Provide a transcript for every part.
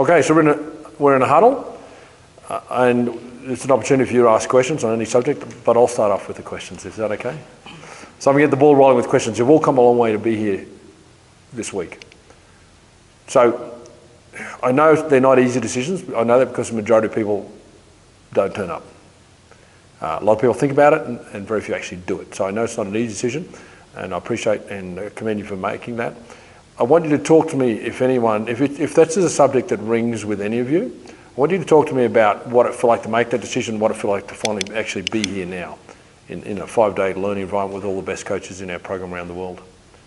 Okay, so we're in a huddle, and it's an opportunity for you to ask questions on any subject, but I'll start off with the questions. Is that okay? So I'm going to get the ball rolling with questions. You've all come a long way to be here this week. So I know they're not easy decisions. I know that because the majority of people don't turn up. A lot of people think about it and very few actually do it. So I know it's not an easy decision, and I appreciate and commend you for making that. I want you to talk to me, if anyone, if that's a subject that rings with any of you, I want you to talk to me about what it felt like to make that decision, what it felt like to finally actually be here now in a 5-day learning environment with all the best coaches in our program around the world.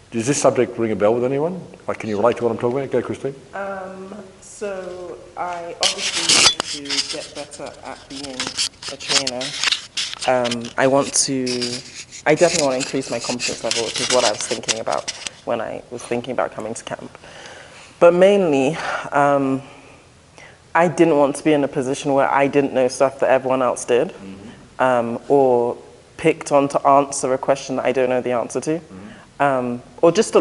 Does this subject ring a bell with anyone? Like, can you relate to what I'm talking about? Go, Christine. So I obviously need to get better at being a trainer. I definitely want to increase my competence level, which is what I was thinking about when I was thinking about coming to camp. But mainly, I didn't want to be in a position where I didn't know stuff that everyone else did, or picked on to answer a question that I don't know the answer to, or just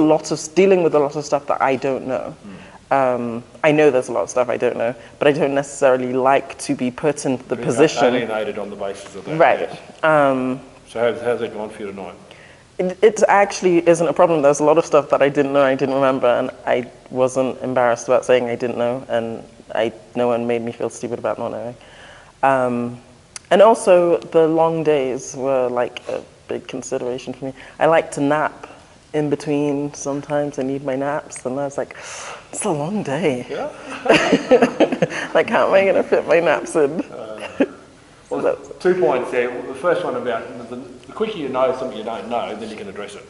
dealing with a lot of stuff that I don't know. I know there's a lot of stuff I don't know, but I don't necessarily like to be put in the position. Alienated on the basis of that. Right. Yes. So how's that gone for you tonight? It actually isn't a problem. There's a lot of stuff that I didn't know, I didn't remember, and I wasn't embarrassed about saying I didn't know, and no one made me feel stupid about not knowing. And also, the long days were like a big consideration for me. I like to nap in between. Sometimes I need my naps, and I was like, it's a long day. Yeah. Like, how am I going to fit my naps in? Well, 2 points there. The first one about the quicker you know something you don't know, then you can address it.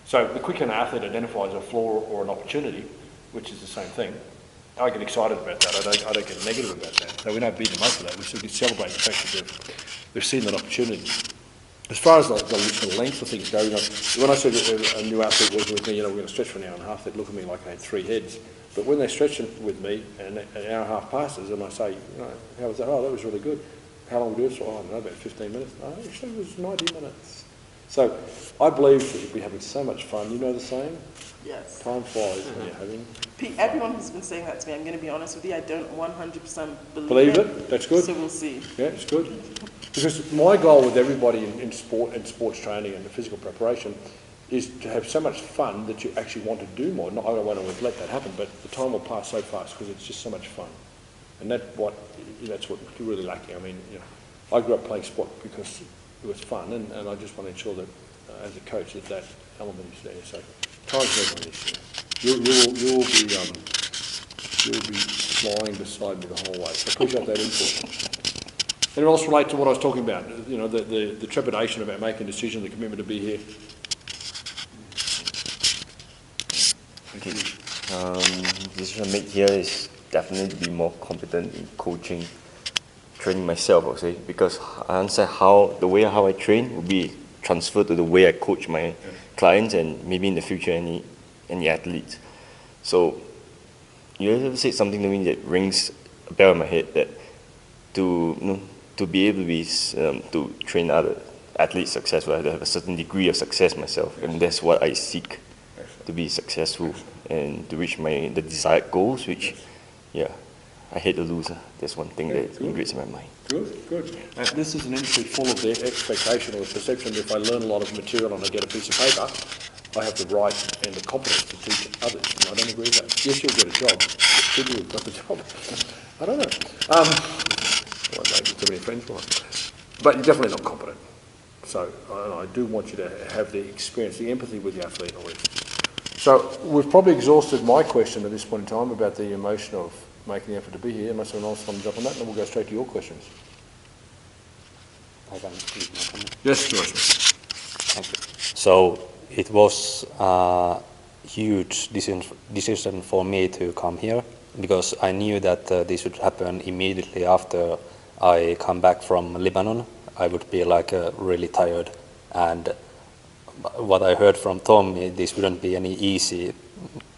So the quicker an athlete identifies a flaw or an opportunity, which is the same thing, I get excited about that. I don't get negative about that. So we don't beat them up for that. We still celebrate the fact that they've seen that opportunity. As far as the length of things go, when I said a new athlete working with me, we're going to stretch for an hour and a half, they'd look at me like I had 3 heads. But when they're stretching with me and an hour and a half passes and I say, how was that? Oh, that was really good. How long did we do this? Oh, I don't know, about 15 minutes. No, actually it was 90 minutes. So I believe that we're having so much fun. You know the saying? Yes. Time flies when you're having. Everyone who's been saying that to me, I'm going to be honest with you, I don't 100% believe it. That's good. So we'll see. Yeah, it's good. Because my goal with everybody in sport and sports training and the physical preparation is to have so much fun that you actually want to do more. I don't want to let that happen, but the time will pass so fast because it's just so much fun. And that's what you're really lacking. I mean, I grew up playing sport because it was fun, and I just want to ensure that as a coach that element is there. So time's never an issue. You'll be flying beside me the whole way. So I appreciate that input. And it also relates to what I was talking about. The trepidation about making a decision, the commitment to be here. Okay. The decision I made here is definitely to be more competent in coaching, training myself, I would say, because I understand how I train will be transferred to the way I coach my clients and maybe in the future any athletes. So you ever said something to me that rings a bell in my head that to be able to be to train other athletes successful, I have to have a certain degree of success myself, and that's what I seek, to be successful and to reach the desired goals, which I hate to lose. That's one thing that ingrates in my mind. Good. This is an industry full of the expectation or the perception that if I learn a lot of material and I get a piece of paper, I have the right and the competence to teach others. And I don't agree with that. Yes, you'll get a job, but should you have got the job? I don't know. I won't make too many friends for it. But you're definitely not competent. So I do want you to have the experience, the empathy with the athlete already. So we've probably exhausted my question at this point in time about the emotion of making the effort to be here, unless someone else wants to jump on that, and then we'll go straight to your questions. Yes, Joyce. So it was a huge decision for me to come here because I knew that this would happen immediately after I come back from Lebanon. I would be really tired, and what I heard from Tom, this wouldn't be any easy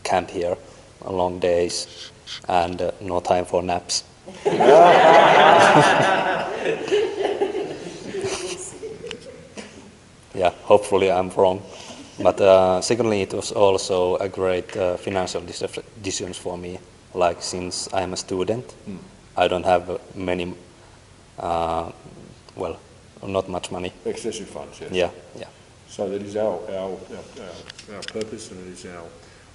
camp here, long days and no time for naps. Yeah, hopefully I'm wrong. But secondly, it was also a great financial decision for me like since I'm a student, I don't have many, well, not much money. Excessive funds, yes. Yeah, yeah. So that is our purpose, and it is our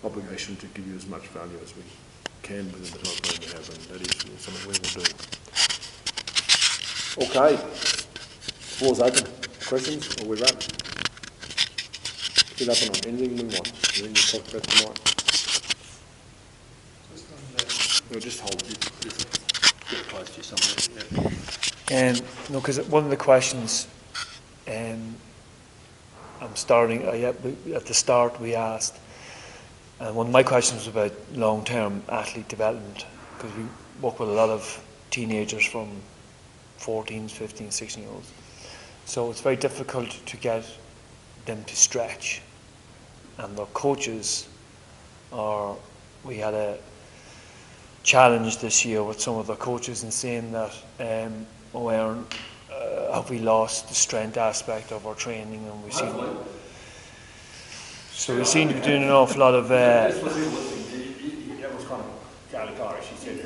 obligation to give you as much value as we can within the time frame we have, and that is something we will do. Okay, floor's open. Questions, or we wrap? Get up on anything we want. Anything we talked about tonight. No, just hold it. Just get close to you somewhere. Yeah. No, because one of the questions I'm starting, at the start we asked, and one of my questions was about long-term athlete development, because we work with a lot of teenagers from 14s, 15s, 16-year-olds. So it's very difficult to get them to stretch. And their coaches we had a challenge this year with some of the coaches in saying that, have we lost the strength aspect of our training? And we seem to be doing an awful lot of. This was interesting. That was kind of Garlic Irish. He said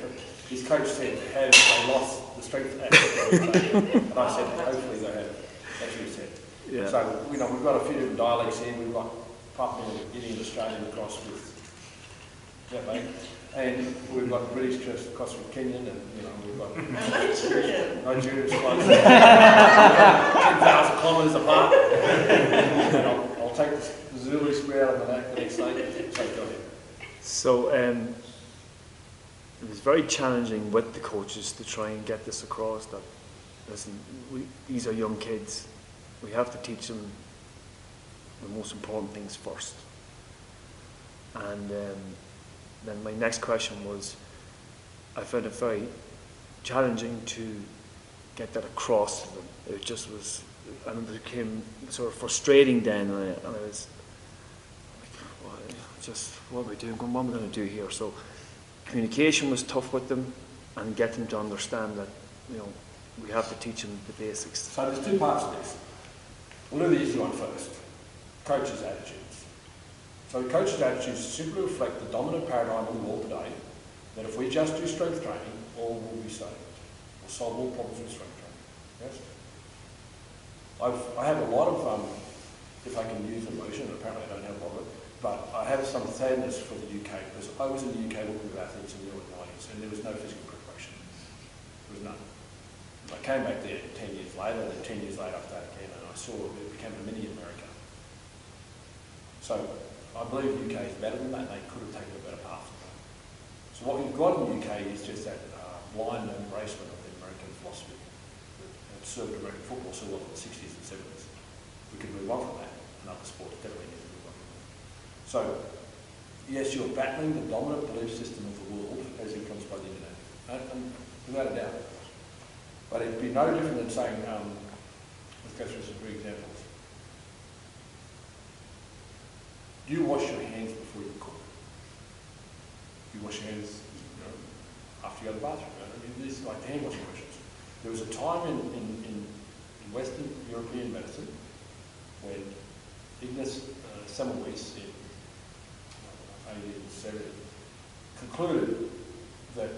his coach said, "Have they lost the strength aspect?" And I said, "Hopefully they have." That's what he said. Yeah. So we've got a few different dialects here. We've got Papua New Guinea, Australian across with mate. And we've got British across with Kenyan, and we've got Nigerian close 10,000 kilometres apart. And I'll take the Zulu square out of the next day. So go ahead. So it was very challenging with the coaches to try and get this across that, listen, these are young kids. We have to teach them the most important things first. And then my next question was, I found it very challenging to get that across to them. It just was, and it became sort of frustrating then, and I was like, what are we doing? What am I going to do here? So communication was tough with them, and get them to understand that, we have to teach them the basics. So there's two parts of this. We'll do the easy one first. Coaches' attitudes. So coaches' attitudes simply reflect the dominant paradigm in the world today, that if we just do strength training, all will be saved. We'll solve all problems with strength training. Yes? I have a lot of, if I can use emotion, and apparently I don't have a lot of it, but I have some sadness for the UK, because I was in the UK working with athletes in the early 90s, and there was no physical preparation. There was none. I came back there 10 years later, and then 10 years later after that again, and I saw it became a mini America. So I believe the UK is better than that, and they could have taken a better path from that. So what we've got in the UK is just that blind embracement of the American philosophy that served American football so well in the 60s and 70s. We could move on from that, and other sports definitely need to move on from that. So, yes, you're battling the dominant belief system of the world as it comes by the internet, and without a doubt. But it'd be no different than saying, let's go through some three examples. Do you wash your hands before you cook? Do you wash your hands after you go to the bathroom? These are like hand washing questions. There was a time in Western European medicine when Ignaz Semmelweis in 1870 concluded that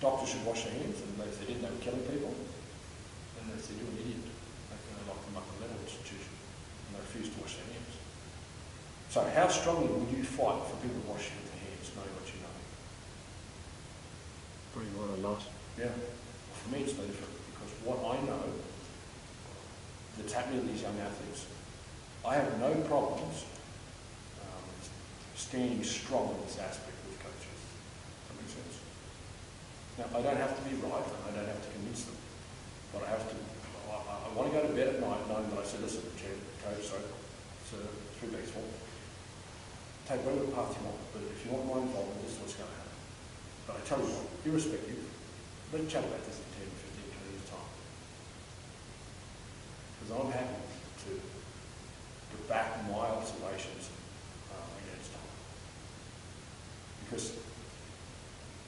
doctors should wash their hands, and they didn't have killing people. And they said, "You're an idiot." They locked them up in a mental institution, and they refused to wash their hands. So how strongly would you fight for people washing their hands, knowing what you know? Pretty well a lot. Yeah. Well, for me, it's no different, because what I know that's happening to these young athletes, I have no problems standing strong in this aspect with coaches. Does that make sense? Now, I don't have to be right, and I don't have to convince them, but I have to. I want to go to bed at night knowing that I said, "Listen, coach, so it's 3 bags full. Take whatever path you want, but if you want my involvement, this is what's going to happen." But I tell you what, irrespective, let's chat about this in 10, 15, 20 years' time. Because I'm happy to back my observations against time. Because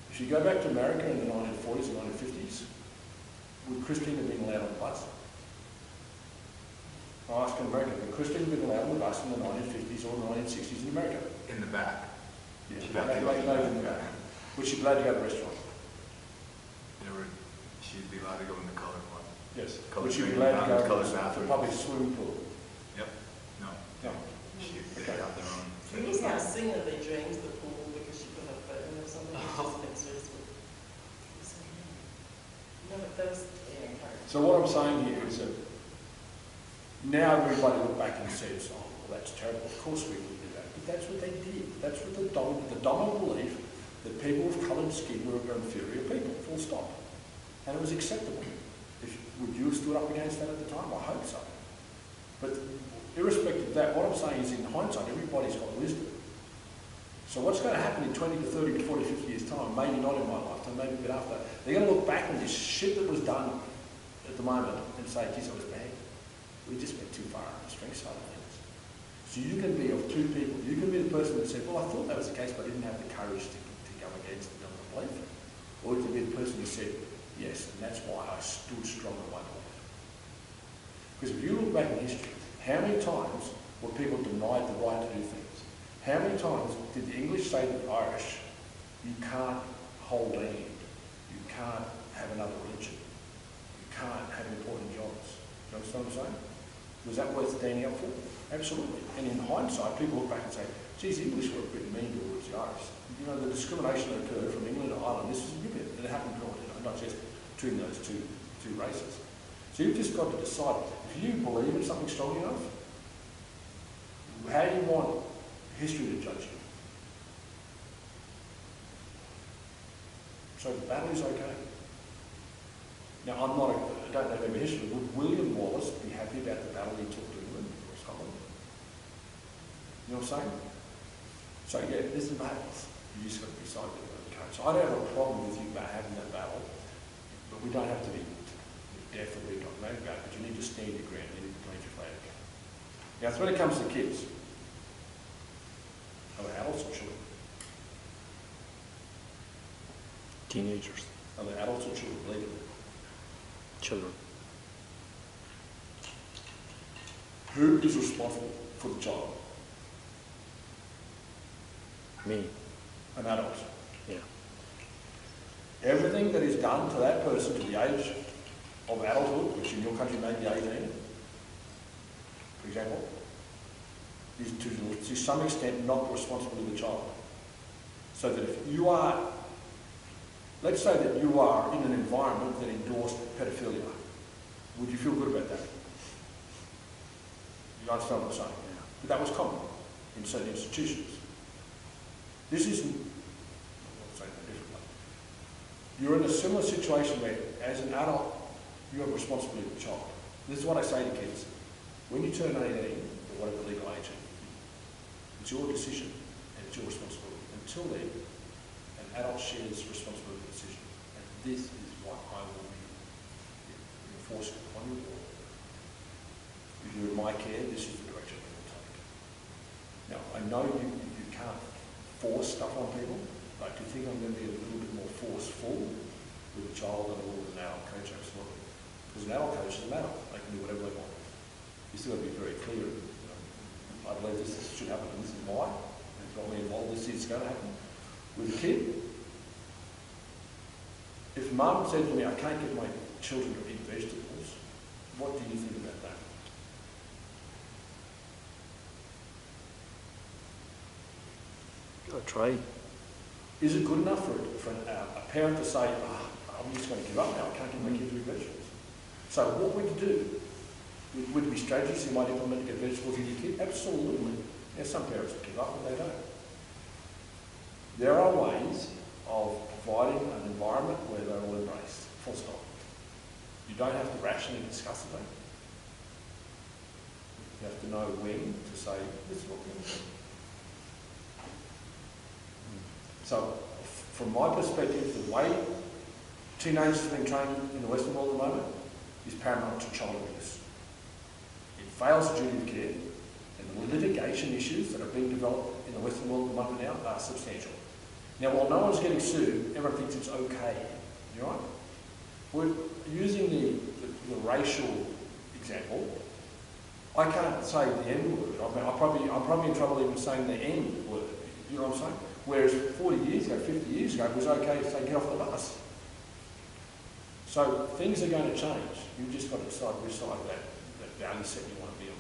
if you go back to America in the 1940s and 1950s, would Christine have been allowed on the bus? I ask an American, would Christine have been allowed on the bus in the 1950s or 1960s in America? In the back. Yeah, they in the back. Was she glad to go to the restaurant? She'd be allowed to go in the coloured one. Yes. Colour Would she be training glad to ground, go colour to the bathroom. public swimming pool? Yep. No. No. They Okay. have their own. She was not seeing that they drained the pool because she put her foot in or something. It just makes her no, but those, yeah, So what I'm saying here is that now everybody look back and says, oh, well, that's terrible. Of course we would do that. But that's what they did. That's what the dominant belief that people with coloured skin were inferior people, full stop. And it was acceptable. Would you have stood up against that at the time? I hope so. But irrespective of that, what I'm saying is in hindsight, everybody's got wisdom. So what's going to happen in 20 to 30 to 40, 50 years' time, maybe not in my lifetime, maybe a bit after that, they're going to look back on this shit that was done at the moment and say, geez, it was bad. We just went too far on the strength side of things. So you can be of two people. You can be the person that said, well, I thought that was the case, but I didn't have the courage to go against the belief. Or you can be the person who said, yes, and that's why I stood strong in my belief. Because if you look back in history, how many times were people denied the right to do things? How many times did the English say to the Irish, you can't hold land, you can't have another religion, you can't have important jobs? Do you understand what I'm saying? Was that worth standing up for? Absolutely. And in hindsight, people look back and say, geez, the English were a bit mean towards the Irish. You know, the discrimination that occurred from England to Ireland, this is a bit, and it happened not just between those two races. So you've just got to decide, if you believe in something strong enough, how do you want history to judge you? So the battle is okay. Now, I don't know any history. Would William Wallace be happy about the battle he took to England or Scotland? You know what I'm saying? So yeah, there's some battles. You just got to decide to go. So I don't have a problem with you having that battle, but we don't have to be deaf or be dogmatic about it, but you need to stand your ground, you need to plant your flag. Now, so when it comes to kids, are they adults or children? Teenagers, Are they adults or children legally? children. Who is responsible for the child? Me, An adult. yeah. Everything that is done to that person to the age of adulthood, which in your country may be 18, for example, is to some extent not the responsibility of the child. So that if you are, let's say that you are in an environment that endorsed pedophilia, would you feel good about that? You understand what I'm saying? Yeah. But that was common in certain institutions. This isn't, I'll say that differently. You're in a similar situation where, as an adult, you have responsibility for the child. This is what I say to kids. When you turn 18, or whatever legal age, it's your decision and it's your responsibility. Until then, an adult shares responsibility for the decision. And this is what I will be enforcing upon you all. If you're in my care, this is the direction we will take. Now, I know you can't force stuff on people, but do you think I'm going to be a little bit more forceful with a child than I will with an adult coach? Absolutely. Because an adult coach is an adult. They can do whatever they want. You still got to be very clear. You know, I believe this should happen, and this is why. And it's got me involved. This is going to happen. With a kid, if mum said to me, I can't get my children to eat vegetables, what do you think about that? I'll try. Is it good enough for a parent to say, I'm just going to give up now, I can't get my kids to eat vegetables? So what would you do? Would there be strategies you might implement to get vegetables in your kid? Absolutely. Now, some parents give up and they don't. There are ways of providing an environment where they're all embraced, full stop. You don't have to rationally discuss it. You have to know when to say, this is what we're going to do. So, from my perspective, the way teenagers are being trained in the Western world at the moment is paramount to child abuse. It fails the duty of care, and the litigation issues that are being developed in the Western world at the moment now are substantial. Now, while no one's getting sued, everyone thinks it's okay. You right? We're using the racial example. I can't say the N word. I'm probably in trouble even saying the N word. You know what I'm saying? Whereas 40 years ago, 50 years ago, it was okay to say get off the bus. So things are going to change. You've just got to decide which side of that value set you want to be on.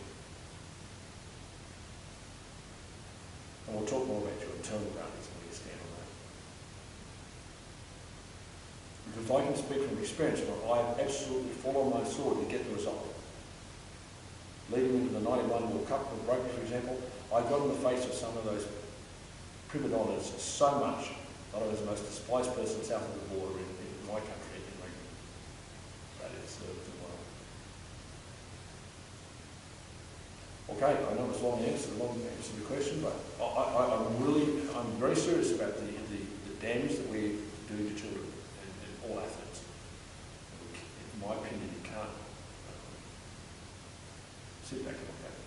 And we'll talk more about your internal values when we stand on that. Because I can speak from experience where I have absolutely fallen on my sword to get the result. Leading into the 91 World Cup with rugby, for example, I got in the face of some of those prima donnas so much that I was the most despised person south of the border in my country in rugby. That is the world. Okay, I know it's a long answer to the question, but I'm very serious about the damage that we do to children and all athletes. In my opinion, you can't sit back and look at it.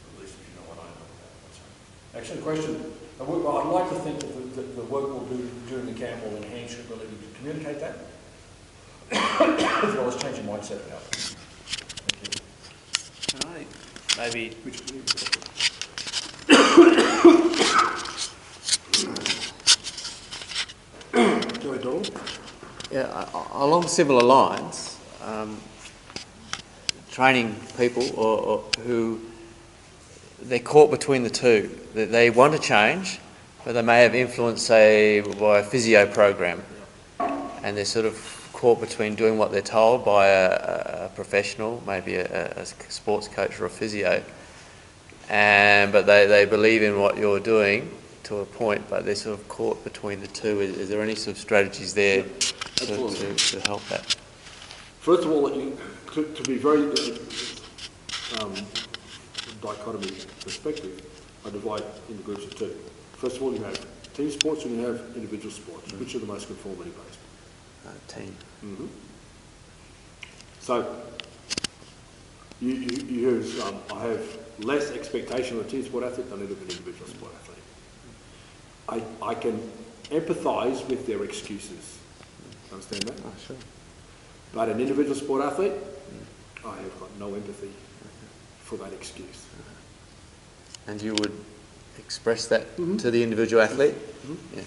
At least if you know what I know about it. Actually, the question, I'd like to think that the work we'll do during the camp will enhance your ability to communicate that, as well as changing mindset about it. Can I maybe Go ahead, Donald. Yeah, along similar lines, training people or who they're caught between the two. They want to change, but they may have influence, say, by a physio program, and they're sort of caught between doing what they're told by a professional, maybe a sports coach or a physio, but they believe in what you're doing to a point, but they're sort of caught between the two. Is there any sort of strategies there to help that? First of all, to be very dichotomy perspective, I divide into groups of two. First of all, you have team sports and you have individual sports. Which are the most conformity based? Team. Mm-hmm. So, you use, I have less expectation of a team sport athlete than I do of an individual sport athlete. I can empathise with their excuses. Understand that? Oh, sure. But an individual sport athlete, I have got no empathy for that excuse. And you would express that to the individual athlete? Mm-hmm. Yeah.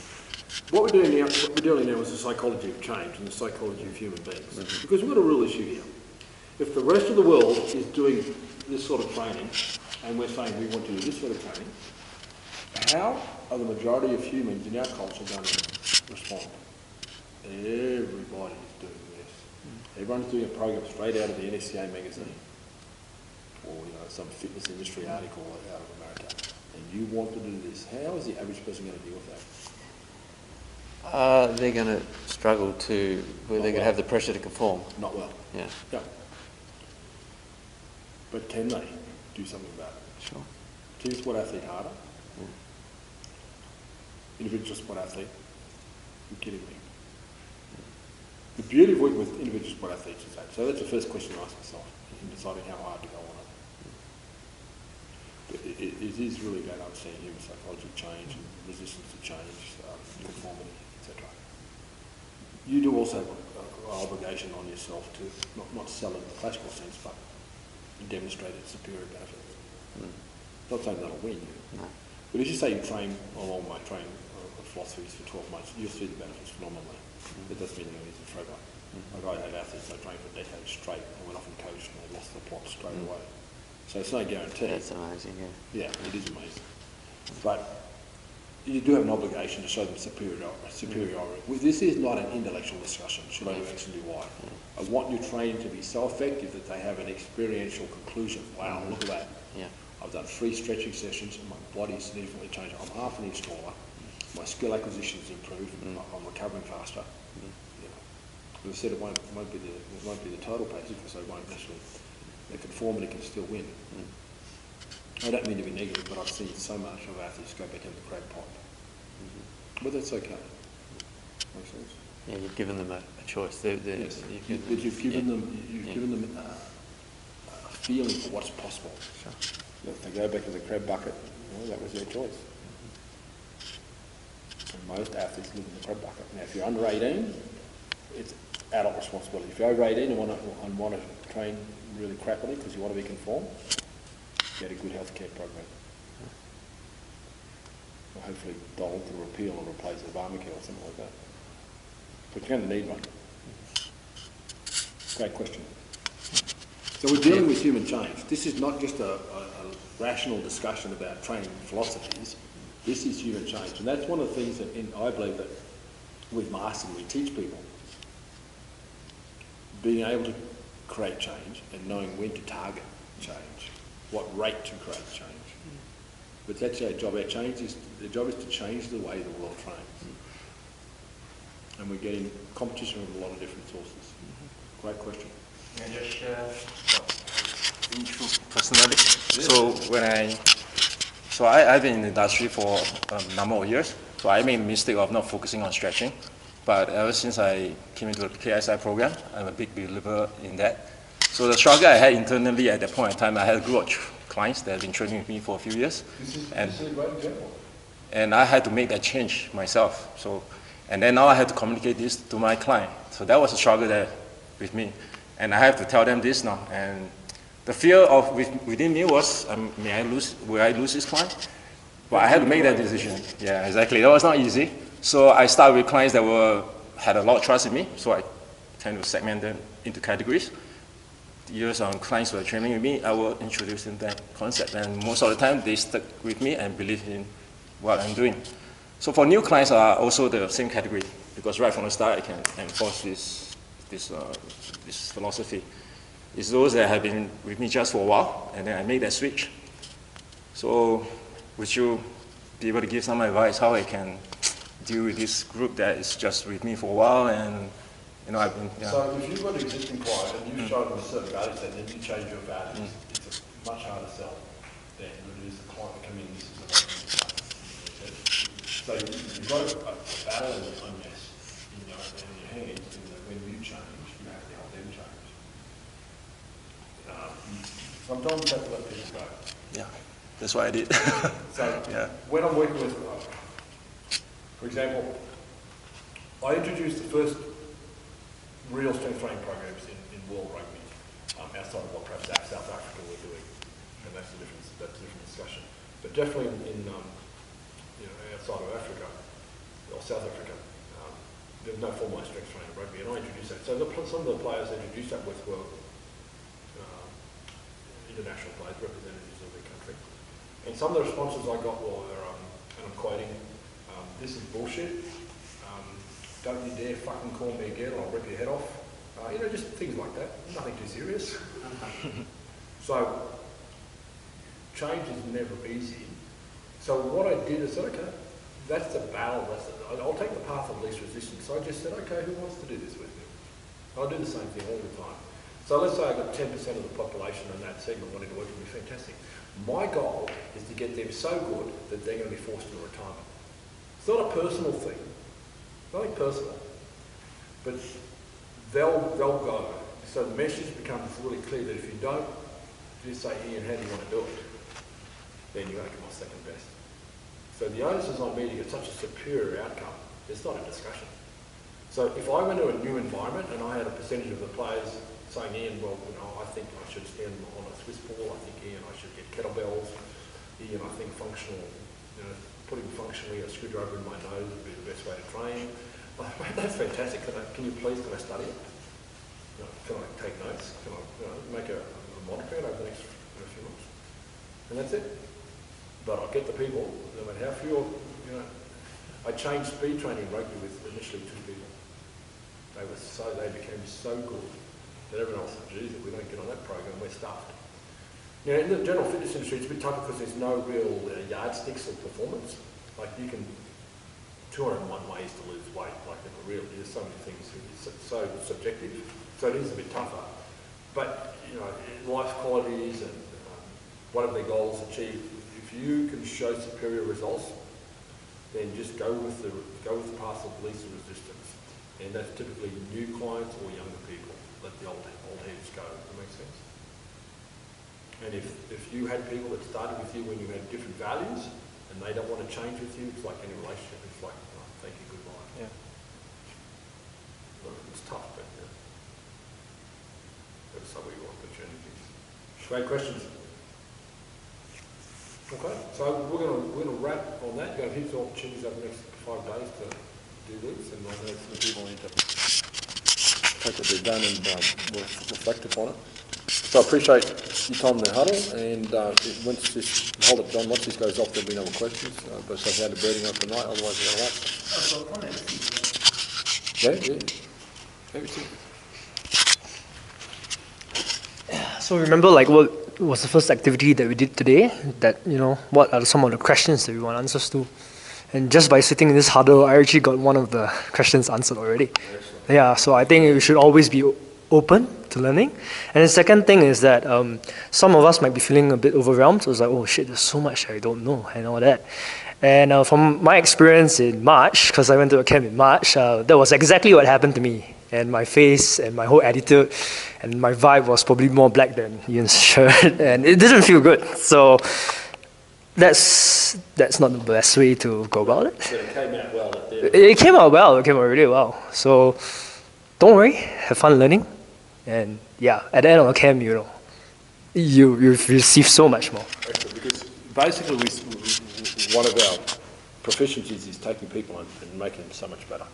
What we're dealing now is the psychology of change and the psychology of human beings. Because we've got a real issue here. If the rest of the world is doing this sort of training, and we're saying we want to do this sort of training, how are the majority of humans in our culture going to respond? Everybody is doing this. Everyone's doing a program straight out of the NSCA magazine, or some fitness industry article out of America, and you want to do this. How is the average person going to deal with that? They're going to struggle to, they're going to have the pressure to conform. Not well. Yeah. Yeah. But can they do something about it? Sure. Team sport athlete harder? Individual sport athlete? You're kidding me. The beauty of working with individual sport athletes is that. So that's the first question to ask myself in deciding how hard to go on it. But it is really about understanding human psychology, change and resistance to change, conformity, etc. You do also have an obligation on yourself to not sell it in the classical sense, but demonstrate its superior benefits. Not saying that'll win you. No. But as you say, you train along my training philosophies for 12 months, you'll see the benefits phenomenally. It doesn't mean they're easy forever. Like I had athletes that trained for decades straight and went off and coached and they lost the plot straight away. So it's no guarantee. That's amazing, yeah. Yeah, it is amazing. But you do have an obligation to show them superiority. This is not an intellectual discussion, should I do X and do Y. I want your training to be so effective that they have an experiential conclusion. Wow, look at that. Yeah. I've done 3 stretching sessions and my body is significantly changed. I'm half an inch taller. My skill acquisition has improved. I'm recovering faster. You know. As I said, it won't be the total package because they won't necessarily. The conformity can still win. I don't mean to be negative, but I've seen so much of athletes go back into the crab pot. But that's okay. Makes sense. Yeah, you've given them a choice. Yes. But you've given them a feeling for what's possible. Sure. If they go back to the crab bucket, well, that was their choice. And most athletes live in the crab bucket. Now, if you're under 18, it's adult responsibility. If you're over 18 and want to train really crappily because you want to be conformed, get a good healthcare program. hopefully Donald can repeal or replace Obamacare or something like that. But you're going to need one. Great question. So we're dealing with human change. This is not just a rational discussion about training philosophies. This is human change. And that's one of the things that I believe that with mastering, we teach people. Being able to create change and knowing when to target change, what rate to create change. But that's our job. The job is to change the way the world trains. And we're getting competition from a lot of different sources. Great question. Can I just share personally? So I've been in the industry for a number of years. So I made the mistake of not focusing on stretching. But ever since I came into the KSI program, I'm a big believer in that. So the struggle I had internally at that point in time, I had a group of clients that have been training with me for a few years. This is a great example. And I had to make that change myself. And then now I had to communicate this to my client. So that was a struggle there with me. And I have to tell them this now. And the fear within me was, will I lose this client? But I had to make that decision. Yeah, exactly. That was not easy. So I started with clients that had a lot of trust in me. So I tend to segment them into categories. Years on clients who are training with me, I will introduce them that concept. And most of the time, they stuck with me and believe in what I'm doing. So for new clients are also the same category, because right from the start, I can enforce this philosophy. It's those that have been with me just for a while, and then I make that switch. So would you be able to give some advice how I can deal with this group that is just with me for a while and I've been, yeah. So if you've got an existing client and you've shown them a certain value set and then you change your values, it's a much harder sell than it is the client that come in, this is the way. So you've got a battle and a mess in your hands, and when you change, you have to help them change. Sometimes you have to let people go. Yeah, that's what I did. So yeah. when I'm working with, for example, I introduced the first real strength training programs in world rugby, outside of what perhaps South Africa were doing, and that's a different discussion. But definitely in outside of Africa, or South Africa, there's no formalised strength training in rugby, and I introduced that. So some of the players I introduced that with were international players, representatives of their country. And some of the responses I got were, and I'm quoting, this is bullshit. Don't you dare fucking call me again or I'll rip your head off. Just things like that. Nothing too serious. So, change is never easy. So what I did is said, okay, that's the battle. I'll take the path of least resistance. So I just said, okay, who wants to do this with me? I'll do the same thing all the time. So let's say I've got 10% of the population in that segment wanting to work with me, fantastic. My goal is to get them so good that they're going to be forced into retirement. It's not a personal thing. Nothing personal, but they'll go. So the message becomes really clear that if you don't just say, Ian, how do you want to do it? Then you're going to come off second best. So the onus is on me to get such a superior outcome. It's not a discussion. So if I went to a new environment and I had a percentage of the players saying, Ian, well, I think I should stand on a Swiss ball. I think, Ian, I should get kettlebells. Ian, I think functional, putting functionally a screwdriver in my nose would be the best way to train. That's fantastic. Can I study it? Can I take notes? Can I make a monitoring over the next few months? And that's it. But I'll get the people, no matter how few, I changed speed training rugby with initially 2 people. They became so good that everyone else said, geez, if we don't get on that program, we're stuffed. In the general fitness industry, it's a bit tough because there's no real yardsticks of performance. Like 201 ways to lose weight. There's so many things. It's so subjective. So it is a bit tougher. But life qualities and what have their goals achieved? If you can show superior results, then just go with the path of least resistance. And that's typically new clients or younger people. Let the old heads go. Does that make sense? And if you had people that started with you when you had different values and they don't want to change with you, it's like any relationship. It's like, thank you, goodbye. Yeah. Well, it's tough, but there's some opportunities. Great questions. Okay, so we're going to wrap on that. You've got heaps of opportunities over the next 5 days to do this, and I know some people need to take what they've done and we'll reflect upon it. So I appreciate your time in the huddle, and once this, hold it, John, once this goes off, there'll be no more questions. But so how to birding up tonight, otherwise we're going to wait. Yeah. Everything. So remember, like, what was the first activity that we did today? That, what are some of the questions that we want answers to? And just by sitting in this huddle, I actually got one of the questions answered already. Yeah, so I think we should always be open to learning. And the second thing is that some of us might be feeling a bit overwhelmed. So it's like, oh shit, there's so much I don't know and all that. And from my experience in March, because I went to a camp in March, that was exactly what happened to me. And my face and my whole attitude and my vibe was probably more black than Ian's shirt, and it didn't feel good. So that's not the best way to go about it. But it came out well. It came out well. It came out really well. So don't worry, have fun learning, and yeah, at the end of the camp, you receive so much more. Excellent, because basically one of our proficiencies is taking people and making them so much better.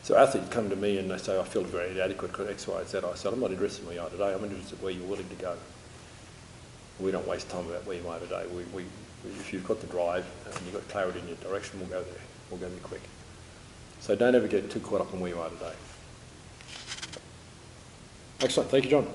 So athletes come to me and they say, I feel very inadequate because X, Y, Z. I said, I'm not interested in where you are today. I'm interested in where you're willing to go. We don't waste time about where you are today. If you've got the drive and you've got clarity in your direction, we'll go there. We'll go there quick. So don't ever get too caught up in where you are today. Excellent. Thank you, John.